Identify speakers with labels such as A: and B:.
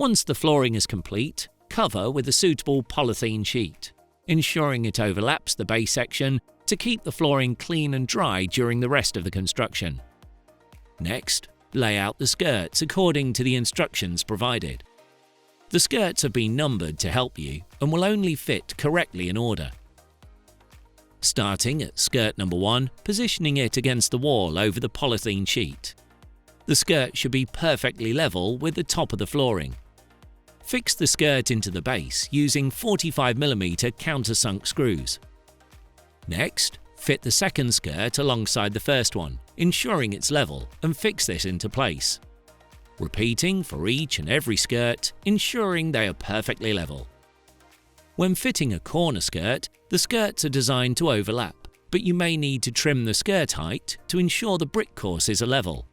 A: Once the flooring is complete, cover with a suitable polythene sheet, ensuring it overlaps the base section to keep the flooring clean and dry during the rest of the construction. Next, lay out the skirts according to the instructions provided. The skirts have been numbered to help you and will only fit correctly in order. Starting at skirt number 1, positioning it against the wall over the polythene sheet. The skirt should be perfectly level with the top of the flooring. Fix the skirt into the base using 45mm countersunk screws. Next, fit the second skirt alongside the first one, ensuring it's level, and fix this into place. Repeating for each and every skirt, ensuring they are perfectly level. When fitting a corner skirt, the skirts are designed to overlap, but you may need to trim the skirt height to ensure the brick courses are level.